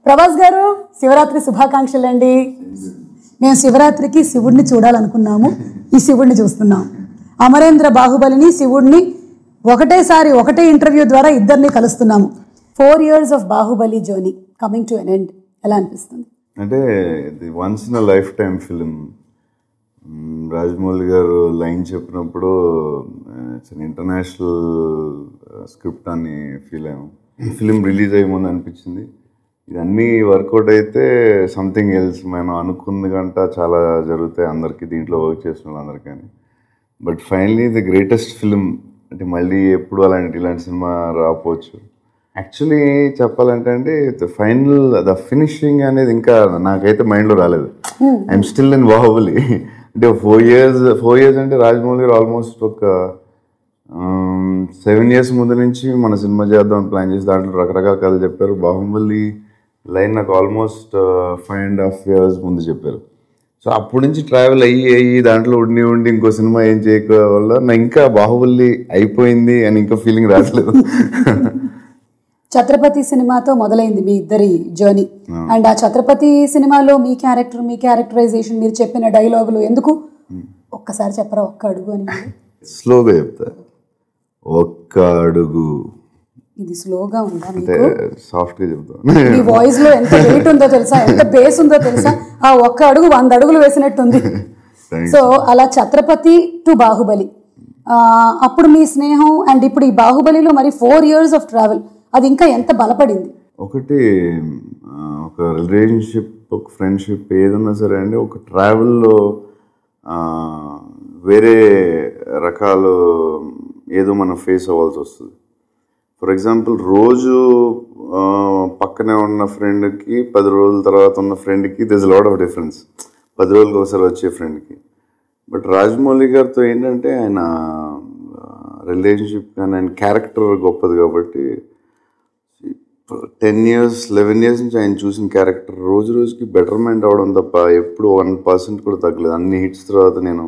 ప్రభాస్ గారు శివరాత్రి శుభాకాంక్షలు అండి. మేము శివరాత్రికి శివుడిని చూడాలనుకున్నాము, ఈ శివుడిని చూస్తున్నాం. అమరేంద్ర బాహుబలిని శివుడిని ఒకటేసారి ఒకటే ఇంటర్వ్యూ ద్వారా ఇద్దరిని కలుస్తున్నాము. 4 years of Baahubali journey coming to an end. ఎలా అనిపిస్తుంది? అంటే ఇది once in life time film. Rajamouli గారు లైన్ చెప్పినప్పుడు ఇంటర్నేషనల్ స్క్రిప్ట్ అని ఫీల్ అయ్యాము. ఫిలిం రిలీజ్ అయ్యే ముందు అనిపించింది ఇదన్నీ వర్కౌట్ అయితే సంథింగ్ ఎల్స్. మనం అనుకున్న గంట చాలా జరుగుతాయి అందరికీ, దీంట్లో వర్క్ చేసిన వాళ్ళందరికీ. But finally the greatest film. అంటే మళ్ళీ ఎప్పుడు ఇలాంటి సినిమా రాకపోవచ్చు. యాక్చువల్లీ చెప్పాలంటే అండి ఫైనల్ ద ఫినిషింగ్ అనేది ఇంకా నాకైతే మైండ్లో రాలేదు. I'm still in Baahubali. అంటే 4 years అంటే రాజమౌళి గారు ఆల్మోస్ట్ ఒక 7 years ముందు నుంచి మన సినిమా చేద్దామని ప్లాన్ చేసి దాంట్లో రకరకాల కథలు చెప్పారు. బాహుబలి లైన్ నాకు ఆల్మోస్ట్ 5.5 years ముందు చెప్పారు. సో అప్పటి నుంచి ట్రావెల్ అయ్యి దాంట్లో ఉండి ఇంకో సినిమా ఏం చేయక వల్ల నా ఇంకా బాహుబలి అయిపోయింది అని ఇంకా ఫీలింగ్ రావట్లేదు. ఛత్రపతి సినిమాతో మొదలైంది మీ ఇద్దరి జర్నీ. అండ్ ఆ ఛత్రపతి సినిమాలో మీ క్యారెక్టరైజేషన్, మీరు చెప్పిన డైలాగులు ఎందుకు ఒక్కసారి చెప్పరా? ఒక్క అడుగు అని. స్లోగా చెప్తా. ఒక్క అడుగు. ఇది స్లోగా ఉందా? అంటే సాఫ్ట్ గా చెప్తాను. మీ వాయిస్ లో ఎంత వెయిట్ ఉందో తెలుసా, ఎంత బేస్ ఉందో తెలుసా? ఆ ఒక్క అడుగు 100 అడుగులు వేసినట్టుంది. సో అలా ఛత్రపతి టు బాహుబలి, అప్పుడు మీ స్నేహం అండ్ ఇప్పుడు ఈ బాహుబలిలో మరి 4 years ఆఫ్ ట్రావెల్, అది ఇంకా ఎంత బలపడింది? ఒకటి ఒక రిలేషన్షిప్, ఒక ఫ్రెండ్షిప్ ఏదన్నా సరే అండి, ఒక ట్రావెల్లో వేరే రకాలు ఏదో మనం ఫేస్ అవ్వాల్సి వస్తుంది. ఫర్ ఎగ్జాంపుల్ రోజు పక్కనే ఉన్న ఫ్రెండ్కి 10 రోజుల తర్వాత ఉన్న ఫ్రెండ్కి దిస్ లాట్ ఆఫ్ డిఫరెన్స్. 10 రోజులకి ఒకసారి వచ్చే ఫ్రెండ్కి. బట్ రాజమౌళి గారితో ఏంటంటే ఆయన రిలేషన్షిప్ కానీ ఆయన క్యారెక్టర్ గొప్పది కాబట్టి 10 years 11 years నుంచి ఆయన చూసిన క్యారెక్టర్ రోజు రోజుకి బెటర్మెంట్ అవడం తప్ప ఎప్పుడు 1% కూడా తగ్గలేదు. అన్ని హిట్స్ తర్వాత నేను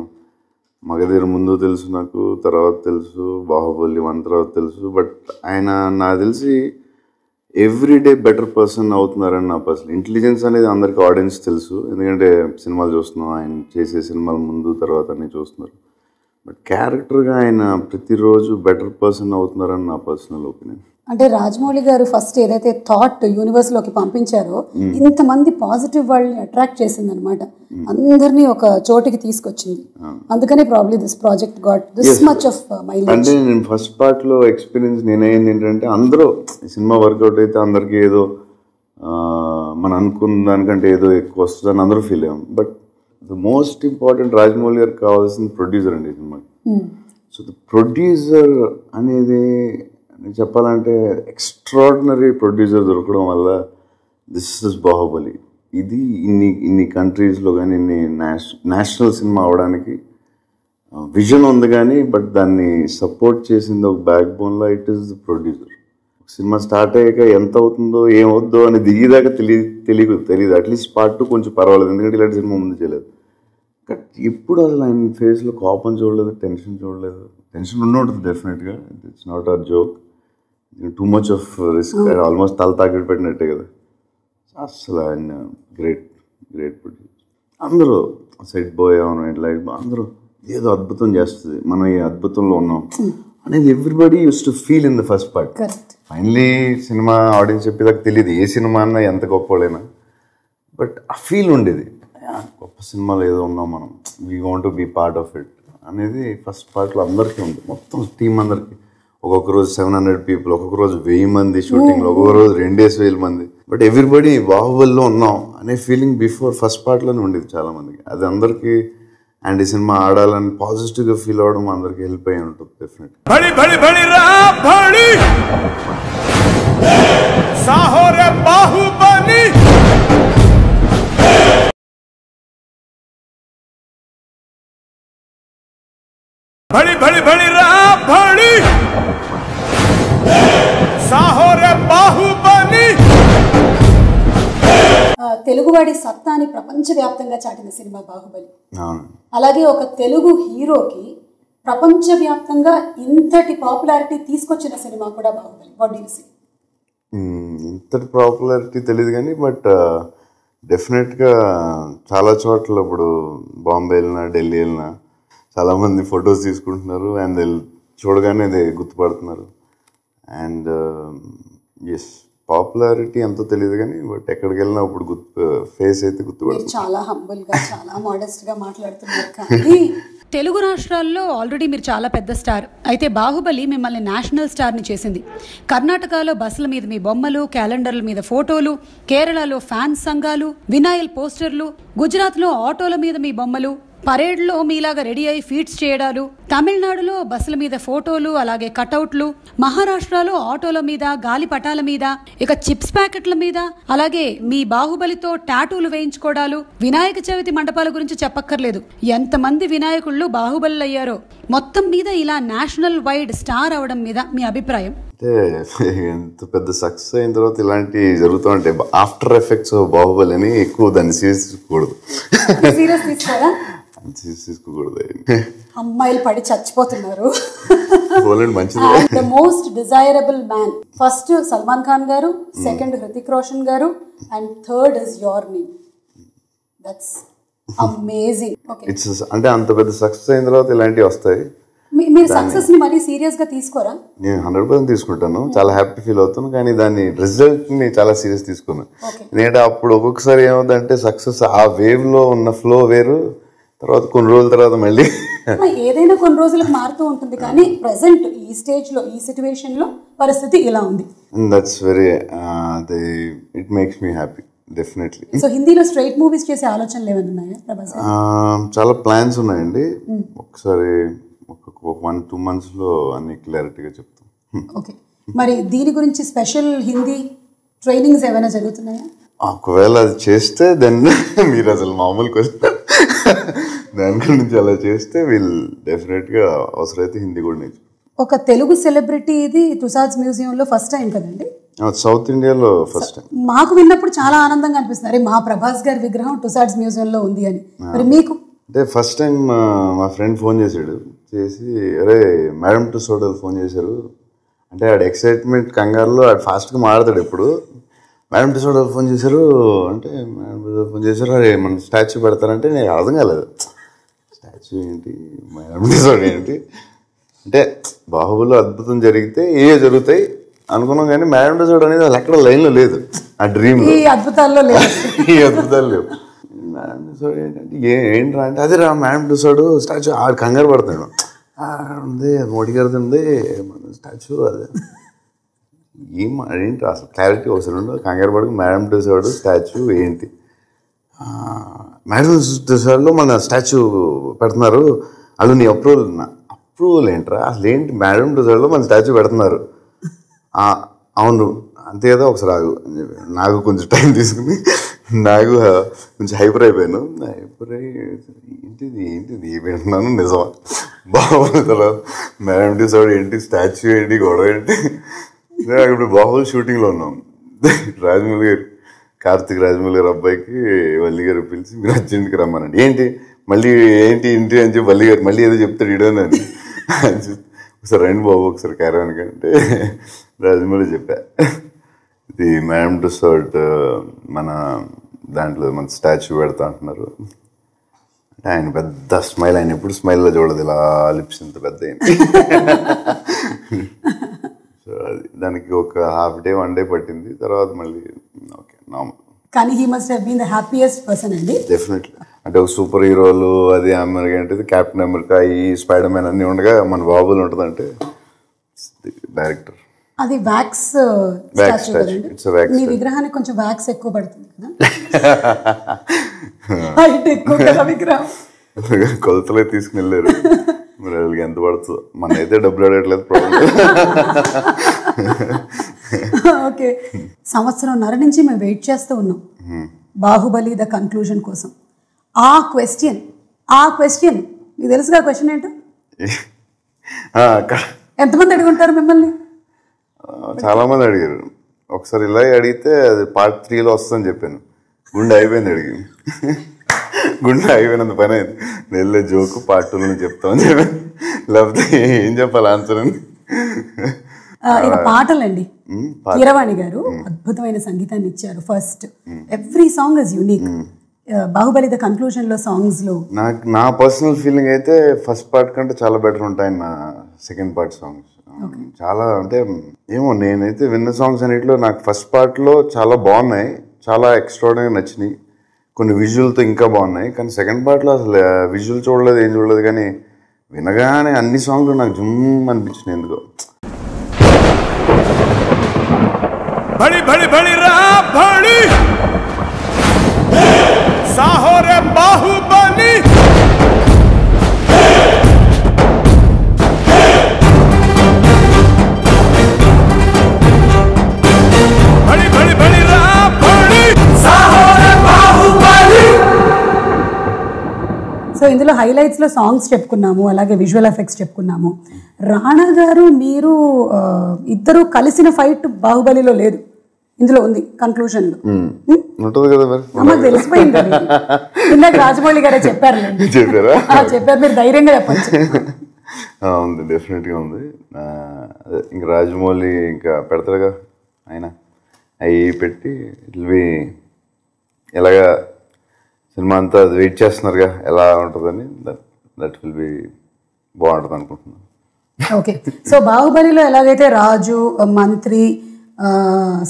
మగధీర ముందు తెలుసు, నాకు తర్వాత తెలుసు, బాహుబలి 1 తర్వాత తెలుసు. బట్ ఆయన నాకు తెలిసి ఎవ్రీడే బెటర్ పర్సన్ అవుతున్నారని నా పర్సనల్ ఇంటెలిజెన్స్ అనేది అందరికీ ఆడియన్స్ తెలుసు, ఎందుకంటే సినిమాలు చూస్తున్నాం, ఆయన చేసే సినిమాలు ముందు తర్వాత అన్నీ చూస్తున్నారు. బట్ క్యారెక్టర్గా ఆయన ప్రతిరోజు బెటర్ పర్సన్ అవుతున్నారని నా పర్సనల్ ఒపీనియన్. అంటే రాజమౌళి గారు ఫస్ట్ ఏదైతే థాట్ యూనివర్స్లోకి పంపించారో ఇంతమంది పాజిటివ్ వాళ్ళని అట్రాక్ట్ చేసింది అనమాట, అందరినీ ఒక చోటికి తీసుకొచ్చింది. అందుకనే probably this project got this much of mileage. అంటే నేను ఫస్ట్ పార్ట్లో ఎక్స్పీరియన్స్ నేనైంది ఏంటంటే అందరూ సినిమా వర్కౌట్ అయితే అందరికీ ఏదో మనం అనుకున్న దానికంటే ఏదో ఎక్కువ వస్తుందని అందరూ ఫీల్ అయ్యాం. But the most important Rajamouli గారికి కావాల్సిన ప్రొడ్యూసర్ అండి సినిమాకి. సో ద ప్రొడ్యూసర్ అనేది చెప్పాలంటే ఎక్స్ట్రాడినరీ ప్రొడ్యూసర్ దొరకడం వల్ల దిస్ ఇస్ బాహుబలి. ఇది ఇన్ని కంట్రీస్లో కానీ ఇన్ని నేషనల్ సినిమా అవడానికి విజన్ ఉంది కానీ, బట్ దాన్ని సపోర్ట్ చేసింది ఒక బ్యాక్ బోన్లో it is the producer. Cinema start అయ్యాక ఎంత అవుతుందో ఏమవుద్దో అని దిగేదాకా తెలియదు. అట్లీస్ట్ పార్ట్ 2 కొంచెం పర్వాలేదు, ఎందుకంటే ఇలాంటి సినిమా ముందు చేయలేదు. బట్ ఇప్పుడు అసలు ఆయన ఫేస్లో కోపం చూడలేదు, టెన్షన్ చూడలేదు. టెన్షన్ ఉంటుంది డెఫినెట్గా, it's not a joke. Too much of risk, almost తల తాకిడి పెట్టినట్టే కదా. అసలు ఆయన గ్రేట్ ప్రొడ్యూసర్. అందరూ సెట్ బాయ్ అవును ఇట్లా అందరూ ఏదో అద్భుతం చేస్తుంది, మనం ఈ అద్భుతంలో ఉన్నాం అనేది everybody uses to feel in the first part. Finally cinema audience చెప్పేదాకా తెలియదు ఏ సినిమా అన్నా ఎంత గొప్పవాళ్ళైనా, బట్ ఆ ఫీల్ ఉండేది గొప్ప సినిమాలో ఏదో ఉన్నాం మనం, we want to be part of it అనేది ఫస్ట్ పార్ట్లో అందరికీ ఉంది. మొత్తం టీం అందరికీ ఒక్కొక్క రోజు 700 people, ఒక్కొక్క రోజు 1000 మంది షూటింగ్లో, ఒక్కొక్క రోజు 2,000 మంది. బట్ ఎవ్రీబడి బాహుబలిలో ఉన్నాం అనే ఫీలింగ్ బిఫోర్ ఫస్ట్ పార్ట్లోనే ఉండేది చాలా మందికి. అది అందరికీ అండ్ ఈ సినిమా ఆడాలని పాజిటివ్గా ఫీల్ అవ్వడం అందరికీ హెల్ప్ అయ్యి ఉంటుంది డెఫినెట్. बड़ी बड़ी बड़ी बड़ी साहोरे बाहुबली. తెలుగువాడి సత్తాని ప్రపంచవ్యాప్తంగా చాటిన సినిమా బాహుబలి. అలాగే ఒక తెలుగు హీరోకి ప్రపంచవ్యాప్తంగా ఇంతటి పాపులారిటీ తీసుకొచ్చిన సినిమా కూడా Baahubali. What do you see? ఇంతటి పాపులారిటీ తెలియదు కానీ బట్ డెఫినెట్గా చాలా చోట్ల ఇప్పుడు బాంబే వెళ్ళినా ఢిల్లీ వెళ్ళినా చాలామంది ఫొటోస్ తీసుకుంటున్నారు అండ్ చూడగానే అది గుర్తుపడుతున్నారు. అండ్ ఎస్ పాపులారిటీ ఎంతో తెలియదు కానీ బట్ ఎక్కడికి వెళ్ళినా ఇప్పుడు ఫేస్ అయితే గుర్తుపడుతుంది. చాలా హంబుల్గా చాలా మోడెస్ట్గా మాట్లాడుతున్నారు. కానీ తెలుగు రాష్ట్రాల్లో ఆల్రెడీ మీరు చాలా పెద్ద స్టార్. అయితే బాహుబలి మిమ్మల్ని నేషనల్ స్టార్ని చేసింది. కర్ణాటకలో బస్సుల మీద మీ బొమ్మలు, క్యాలెండర్ల మీద ఫోటోలు, కేరళలో ఫ్యాన్స్ సంఘాలు, వినాయల్ పోస్టర్లు, గుజరాత్లో ఆటోల మీద మీ బొమ్మలు, పరేడ్లో మీలాగా రెడీ అయి ఫీట్స్ చేయడాలు, తమిళనాడులో బస్సుల మీద ఫోటోలు, అలాగే కటౌట్లు, మహారాష్ట్రలో ఆటోల మీద, గాలి పటాల మీద, ఇక చిప్స్ ప్యాకెట్ల మీద, అలాగే మీ బాహుబలితో టాటూలు వేయించుకోవడాలు, వినాయక చవితి మండపాల గురించి చెప్పక్కర్లేదు. ఎంతమంది వినాయకుళ్ళు బాహుబలి అయ్యారో. మొత్తం మీద ఇలా నేషనల్ వైడ్ స్టార్ అవడం మీద మీ అభిప్రాయం? అంటే ఎంత పెద్ద సక్సెస్ అయిన తర్వాత ఇలాంటి జరుగుతూ ఉంటాయి. ఆఫ్టర్ ఎఫెక్ట్స్ బాహుబలి అని ఎక్కువ దాన్ని సీరియస్ తీసుకోకూడదు. సీరియస్ తీసుకోరా? తీసుకోకూడదు. అమ్మాయిలు పడి చచ్చిపోతున్నారు. మంచిది. The most desirable man first Salman Khan గారు, సెకండ్ హృతిక్ రోషన్ గారు, and third is your name. That's amazing. It's అంటే అంత పెద్ద సక్సెస్ అయిన తర్వాత ఇలాంటివి వస్తాయి. మీరు సక్సెస్ ని మరీ సీరియస్ గా తీసుకోరా? నేను 100% తీసుకుంటాను, చాలా హ్యాపీ ఫీల్ అవుతాను. కానీ దాని రిజల్ట్ ని చాలా సీరియస్ తీసుకున్నాను. ఎందుకంటే అప్పుడు ఒక్కొక్కసారి ఏమవుతుందంటే సక్సెస్ ఆ వేవ్ లో ఉన్న ఫ్లో వేరు, తర్వాత కొన్ని రోజుల తర్వాత మళ్ళీ ఏదైనా కొన్ని రోజులకు మారుతూ ఉంటుంది. కానీ ప్రెసెంట్ ఈ స్టేజ్ లో ఈ సిచ్యువేషన్ లో పరిస్థితి ఇలా ఉంది. That's very it makes me happy definitely. So హిందీలో స్ట్రైట్ మూవీస్ చేసే ఆలోచనలు ఏమైనా ఉన్నాయా ప్రభాస్? చాలా ప్లాన్స్ ఉన్నాయండి. ఒకసారి ఒక 1-2 months లో అన్ని క్లారిటీగా చెప్తాం. ఓకే, మరి దీని గురించి స్పెషల్ హిందీ ట్రైనింగ్స్ ఏమైనా జరుగుతున్నాయా? ఒకవేళ అది చేస్తే దెన్ మీరు అసలు మామూలు క్వశ్చన్ దాని గురించి అలా చేస్తే వీళ్ళు డెఫినెట్గా అవసరమైతే హిందీ కూడా నేర్చుకుంటాం. ఒక తెలుగు సెలబ్రిటీ ఇది టుసాడ్స్ మ్యూజియంలో ఫస్ట్ టైం కదండి? సౌత్ ఇండియాలో ఫస్ట్ టైం. మాకు విన్నప్పుడు చాలా ఆనందంగా అనిపిస్తుంది, అరే మా ప్రభాస్ గారి విగ్రహం టుసాడ్స్ మ్యూజియంలో ఉంది అని. మరి మీకు? అంటే ఫస్ట్ టైం మా ఫ్రెండ్ ఫోన్ చేశాడు, చేసి అరే మేడం టుసాడ్ ఫోన్ చేశారు అంటే ఆడు ఎక్సైట్మెంట్ కంగారులో ఆడు ఫాస్ట్గా మాట్లాడతాడు. ఎప్పుడు మేడం టుసాడ్ ఫోన్ చేశారు అంటే మేడం టుసాడ్ ఫోన్ చేశారు, అరే మన స్టాచ్యూ పెడతారంటే నేను అర్థం కాలేదు. స్టాచ్యూ ఏంటి, మేడం టుసాడ్ ఏంటి అంటే బాహుబలిలో అద్భుతం జరిగితే ఏ జరుగుతాయి అనుకున్నాం. కానీ మేడం టుసాడ్ అనేది అసలు ఎక్కడ లైన్లో లేదు. ఆ డ్రీమ్ ఈ అద్భుతాల్లో లేదు, ఈ అద్భుతాలు లేవు. మేడం టుసాడ్ ఏంటంటే ఏంట్రా అంటే అదే రా మేడం టుసాడ్ స్టాచ్యూ. ఆడు కంగారు పడతాడు, ఉంది మోడీ గారిది ఉంది స్టాచ్యూ, అదే ఏంటి అసలు క్లారిటీ అవసరం ఉండదు. కంగారు పడకు, మేడం టుసాడ్ స్టాచ్యూ ఏంటి, మేడం టుసాడ్లో మన స్టాచ్యూ పెడుతున్నారు, వాళ్ళు నీ అప్రూవల్ ఏంట్రా అసలు ఏంటి, మేడం టుసాడ్లో మన స్టాచ్యూ పెడుతున్నారు, అవును అంతే కదా ఒకసారి ఆగు అని చెప్పి నాకు కొంచెం టైం తీసుకుని నాకు కొంచెం హైపర్ అయిపోయాను. హైపర్ అయ్యి ఏంటిది ఏమన్నాను నిజమా బాహుబలి తర్వాత మేడం టుసాడ్ ఏంటి, స్టాచ్యూ ఏంటి, గొడవ ఏంటి. ఇప్పుడు బాహుబలి షూటింగ్లో ఉన్నాం, రాజమౌళి గారు కార్తిక్ రాజమౌళి గారు అబ్బాయికి వల్లి గారు పిలిచి మీరు అర్జెంట్కి రమ్మనండి. ఏంటి మళ్ళీ ఏంటి ఇంటి అని చెప్పి వల్లి గారు మళ్ళీ ఏదో చెప్తాడు ఇడోనని ఒకసారి రండి బాబు ఒకసారి క్యారవాన్ అంటే రాజమౌళి చెప్పా, ఇది మేడం టుసాడ్ మన దాంట్లో మన స్టాచ్యూ పెడతా అంటున్నారు అంటే ఆయన పెద్ద స్మైల్, ఆయన ఎప్పుడు స్మైల్లో చూడదు, ఇలా లిప్స్ ఇంత పెద్ద అయింది. సో అది దానికి ఒక హాఫ్ డే 1 day పట్టింది, తర్వాత మళ్ళీ ఓకే నార్మల్. కానీ he must have been the happiest person అండి. డెఫినెట్లీ. అంటే ఒక సూపర్ హీరోలు అది అమెరికా అంటే క్యాప్టెన్ అమెరికా ఈ స్పైడర్ మ్యాన్ అన్నీ ఉండగా మన బాహుబలి ఉంటుంది అంటే డైరెక్టర్. అది వ్యాక్స్ స్టాచ్యూ కదండి, మీ విగ్రహానికి కొంచెం వ్యాక్స్ ఎక్కువ పడుతుంది కదా, హైట్ ఎక్కువ కదా విగ్రహం. కొలతలే తీసుకుని వెళ్ళారు, మరి వాళ్ళకి ఎంత పడుతుందో మన అయితే డబ్బులు అడగట్లేదు ప్రాబ్లం. ఓకే, 1.5 నుంచి మేము వెయిట్ చేస్తూ ఉన్నాం బాహుబలి ద కన్క్లూజన్ కోసం. ఆ క్వశ్చన్ మీకు తెలుసుగా క్వశ్చన్ ఏంటో? ఎంతమంది అడుగుంటారు మిమ్మల్ని? చాలా మంది అడిగారు. ఒకసారి ఇలా అడిగితే అది part 3లో వస్తుందని చెప్పాను, గుండె అయిపోయింది అడిగి, గుండె అయిపోయినంత పని అయింది. వెళ్ళే జోకు part 2లో చెప్తామని చెప్పాను. లేకపోతే ఏం చెప్పాలి ఆన్సర్ అని. ఇక పాటలండి. కీరవాణి గారు అద్భుతమైన సంగీతాన్ని ఇచ్చారు. First every song is unique. Baahubali the conclusion లో సాంగ్స్ లో నా పర్సనల్ ఫీలింగ్ అయితే ఫస్ట్ పార్ట్ కంటే చాలా బెటర్ ఉంటాయి నా సెకండ్ పార్ట్ సాంగ్స్. చాలా అంటే ఏమో నేనైతే విన్న సాంగ్స్ అన్నిటిలో నాకు ఫస్ట్ పార్ట్లో చాలా బాగున్నాయి, చాలా ఎక్స్ట్రాడినరీ నచ్చినాయి, కొన్ని విజువల్తో ఇంకా బాగున్నాయి. కానీ సెకండ్ పార్ట్లో అసలు విజువల్ చూడలేదు, ఏం చూడలేదు, కానీ వినగానే అన్ని సాంగ్లు నాకు జుమ్ అనిపించినాయి ఎందుకో. भड़ी भड़ी भड़ी रा भड़ी साहो रे बाहुबली भड़ी भड़ी भड़ी रा भड़ी साहो रे बाहुबली. సో ఇందులో హైలైట్స్లో సాంగ్స్ చెప్పుకున్నాము, అలాగే విజువల్ ఎఫెక్ట్స్ చెప్పుకున్నాము. రాణా గారు మీరు ఇద్దరు కలిసిన ఫైట్ బాహుబలిలో లేదు, ఇందులో ఉంది కన్క్లూజన్లో. ఉంటుంది కదా మరి. మాకు తెలిసిపోయింది. ఇందాక రాజమౌళి గారే చెప్పారు, చెప్పారు, మీరు ధైర్యంగా చెప్పచ్చు. ఉంది, డెఫినెట్గా ఉంది. ఇంకా రాజమౌళి ఇంకా పెడతాడుగా ఆయన, అవి పెట్టి ఇట్ విల్ బి ఎలాగా సినిమా అంతా వెయిట్ చేస్తున్నారుగా ఎలా ఉంటుందని, దట్ విల్ బి బాగుంటుంది అనుకుంటున్నాను. ఓకే, సో బాహుబలిలో ఎలాగైతే రాజు, మంత్రి,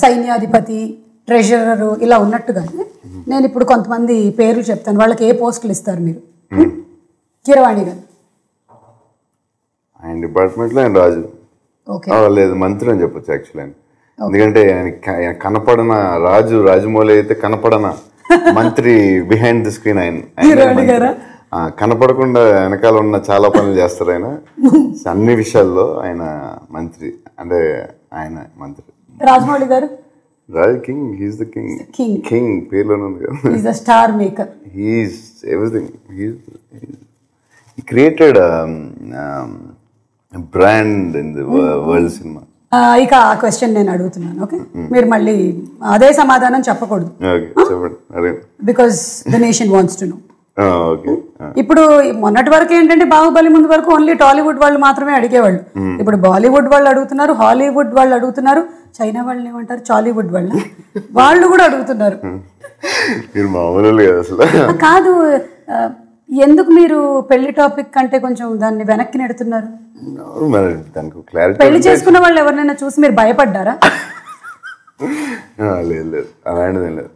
సైన్యాధిపతి, ట్రెజరరు ఇలా ఉన్నట్టుగానే నేను ఇప్పుడు కొంతమంది పేర్లు చెప్తాను, వాళ్ళకి ఏ పోస్టులు ఇస్తారు మీరు? కీరవాణి గారు ఆయన డిపార్ట్మెంట్లో ఆయన రాజు. లేదు, మంత్రి అని చెప్పొచ్చు యాక్చువల్లీ ఆయన. ఎందుకంటే ఆయన కనపడన రాజు, రాజమౌళి అయితే కనపడన మంత్రి, బిహైండ్ ది స్క్రీన్ ఆయన కనపడకుండా వెనకాల ఉన్న చాలా పనులు చేస్తారు ఆయన. అన్ని విషయాల్లో ఆయన మంత్రి, అంటే ఆయన మంత్రి. Rajamouli garu Raj king, he's the king. King పేర్లోనే ఉంది కదా. He's the star maker, he's everything. He created brand in the world cinema. ఇక ఆ క్వశ్చన్ నేను అడుగుతున్నాను, ఓకే? మీరు మళ్ళీ అదే సమాధానం చెప్పకూడదు, because the nation wants to know. ఇప్పుడు మొన్నటి వరకు ఏంటంటే బాహుబలి ముందు వరకు ఓన్లీ టాలీవుడ్ వాళ్ళు మాత్రమే అడిగేవాళ్ళు. ఇప్పుడు బాలీవుడ్ వాళ్ళు అడుగుతున్నారు, హాలీవుడ్ వాళ్ళు అడుగుతున్నారు, చైనా వాళ్ళని ఏమంటారు, చాలీవుడ్ వాళ్ళు కూడా అడుగుతున్నారు. కాదు, ఎందుకు మీరు పెళ్లి టాపిక్ కంటే కొంచెం దాన్ని వెనక్కి నెడుతున్నారు? పెళ్లి చేసుకున్న వాళ్ళు ఎవరినైనా చూసి మీరు భయపడ్డారా? లేదు లేదు, అలాంటిదేం లేదు.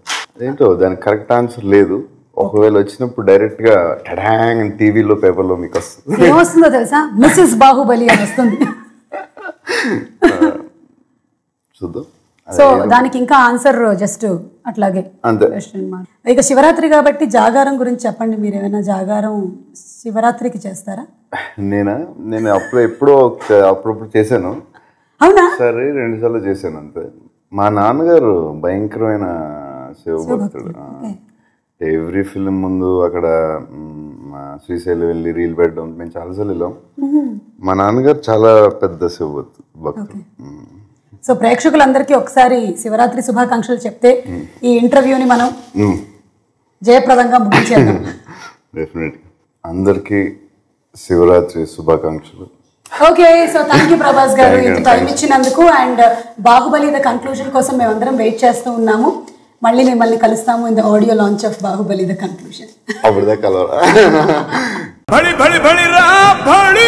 ఏంటో దానికి కరెక్ట్ ఆన్సర్ లేదు. ఒకవేళ వచ్చినప్పుడు డైరెక్ట్ గా టడాంగ్ అని టీవీలో, పేపర్లో మీకు వస్తుంది. ఏమొస్తుందో తెలుసా? మిస్సెస్ బాహుబలి అని వస్తుంది. చూద్దాం. సో దానికి ఇంకా ఆన్సర్ జస్ట్ అట్లాగే అంతే. ఇక శివరాత్రి కాబట్టి జాగారం గురించి చెప్పండి. మీరు ఏమైనా జాగారం శివరాత్రికి చేస్తారా? నేను ఎప్పుడో అప్పుడప్పుడు చేశాను. అవునా? సరే, 2 సార్లు చేశాను అంతే. మా నాన్నగారు భయంకరమైన శివభక్తుడు. ఎవ్రీ ఫిల్మ్ ముందు అక్కడ శ్రీశైలం వెళ్ళి రీల్ పెట్టడం, మేము చాలాసార్లు వెళ్ళాం. మా నాన్నగారు చాలా పెద్ద శివభక్తుడు. సో ప్రేక్షకులందరికీ ఒకసారి శివరాత్రి శుభాకాంక్షలు చెప్తే ఈ ఇంటర్వ్యూని మనం జయప్రదంగా ముగించేద్దాం. డెఫినెట్గా అందరికీ శివరాత్రి శుభాకాంక్షలు. Okay, so thank you Prabhas గారు ఇంత టైం ఇచ్చినందుకు. అండ్ బాహుబలి ద కన్క్లూజన్ కోసం మేమందరం వెయిట్ చేస్తూ ఉన్నాము. మళ్ళీ మిమ్మల్ని కలుస్తాము in the audio launch of Baahubali the conclusion. అప్పుడు దాకా భడి భడి భడి రా భడి.